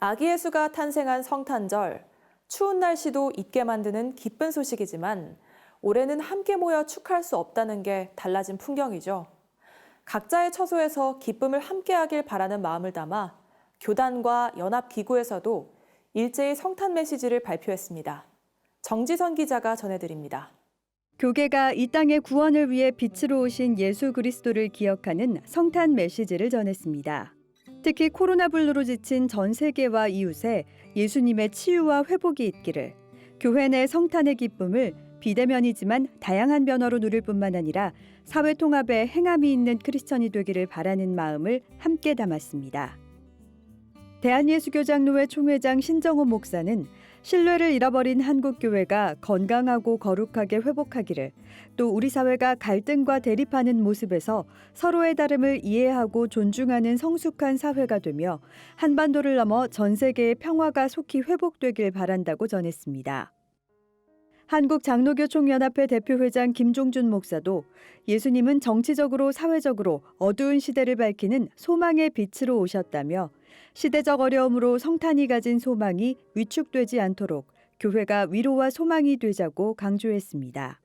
아기 예수가 탄생한 성탄절, 추운 날씨도 잊게 만드는 기쁜 소식이지만 올해는 함께 모여 축하할 수 없다는 게 달라진 풍경이죠. 각자의 처소에서 기쁨을 함께하길 바라는 마음을 담아 교단과 연합기구에서도 일제히 성탄 메시지를 발표했습니다. 정지선 기자가 전해드립니다. 교계가 이 땅의 구원을 위해 빛으로 오신 예수 그리스도를 기억하는 성탄 메시지를 전했습니다. 특히 코로나19로 지친 전 세계와 이웃에 예수님의 치유와 회복이 있기를, 교회 내 성탄의 기쁨을 비대면이지만 다양한 변화로 누릴 뿐만 아니라 사회 통합에 행함이 있는 크리스천이 되기를 바라는 마음을 함께 담았습니다. 대한예수교장로회 총회장 신정호 목사는 신뢰를 잃어버린 한국교회가 건강하고 거룩하게 회복하기를, 또 우리 사회가 갈등과 대립하는 모습에서 서로의 다름을 이해하고 존중하는 성숙한 사회가 되며 한반도를 넘어 전 세계의 평화가 속히 회복되길 바란다고 전했습니다. 한국장로교총연합회 대표회장 김종준 목사도 예수님은 정치적으로 사회적으로 어두운 시대를 밝히는 소망의 빛으로 오셨다며, 시대적 어려움으로 성탄이 가진 소망이 위축되지 않도록 교회가 위로와 소망이 되자고 강조했습니다.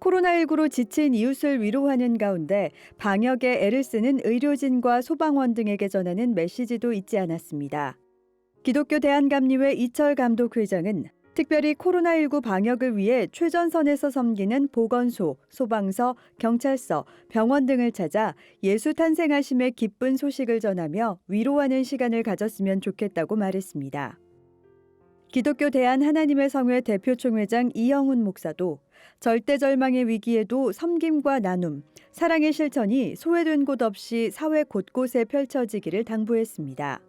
코로나19로 지친 이웃을 위로하는 가운데 방역에 애를 쓰는 의료진과 소방원 등에게 전하는 메시지도 잊지 않았습니다. 기독교 대한감리회 이철 감독회장은 특별히 코로나19 방역을 위해 최전선에서 섬기는 보건소, 소방서, 경찰서, 병원 등을 찾아 예수 탄생하심의 기쁜 소식을 전하며 위로하는 시간을 가졌으면 좋겠다고 말했습니다. 기독교 대한하나님의 성회 대표총회장 이영훈 목사도 절대절망의 위기에도 섬김과 나눔, 사랑의 실천이 소외된 곳 없이 사회 곳곳에 펼쳐지기를 당부했습니다.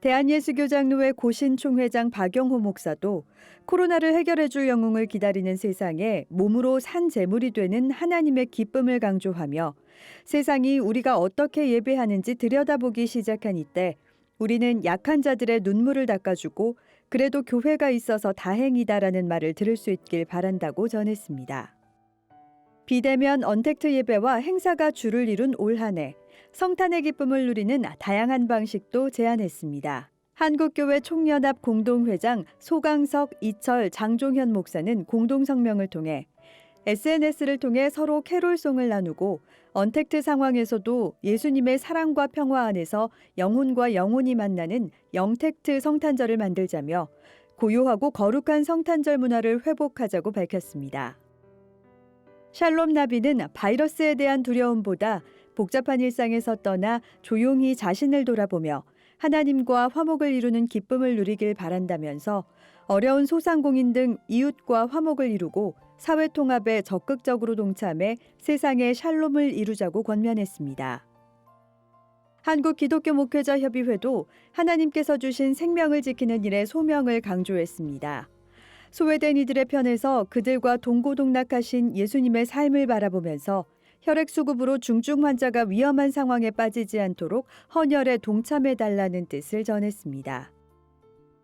대한예수교장로회 고신총회장 박영호 목사도 코로나를 해결해줄 영웅을 기다리는 세상에 몸으로 산 제물이 되는 하나님의 기쁨을 강조하며, 세상이 우리가 어떻게 예배하는지 들여다보기 시작한 이때 우리는 약한 자들의 눈물을 닦아주고 그래도 교회가 있어서 다행이다라는 말을 들을 수 있길 바란다고 전했습니다. 비대면 언택트 예배와 행사가 주를 이룬 올 한 해, 성탄의 기쁨을 누리는 다양한 방식도 제안했습니다. 한국교회 총연합 공동회장 소강석, 이철, 장종현 목사는 공동성명을 통해 SNS를 통해 서로 캐롤송을 나누고 언택트 상황에서도 예수님의 사랑과 평화 안에서 영혼과 영혼이 만나는 영택트 성탄절을 만들자며 고요하고 거룩한 성탄절 문화를 회복하자고 밝혔습니다. 샬롬 나비는 바이러스에 대한 두려움보다 복잡한 일상에서 떠나 조용히 자신을 돌아보며 하나님과 화목을 이루는 기쁨을 누리길 바란다면서 어려운 소상공인 등 이웃과 화목을 이루고 사회 통합에 적극적으로 동참해 세상에 샬롬을 이루자고 권면했습니다. 한국기독교목회자협의회도 하나님께서 주신 생명을 지키는 일의 소명을 강조했습니다. 소외된 이들의 편에서 그들과 동고동락하신 예수님의 삶을 바라보면서 혈액수급으로 중증 환자가 위험한 상황에 빠지지 않도록 헌혈에 동참해달라는 뜻을 전했습니다.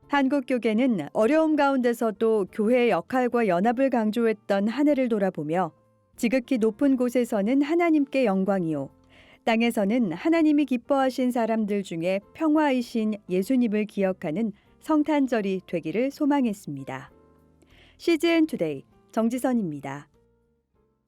한국교계는 어려움 가운데서도 교회의 역할과 연합을 강조했던 한 해를 돌아보며, 지극히 높은 곳에서는 하나님께 영광이요, 땅에서는 하나님이 기뻐하신 사람들 중에 평화이신 예수님을 기억하는 성탄절이 되기를 소망했습니다. CGN 투데이 정지선입니다.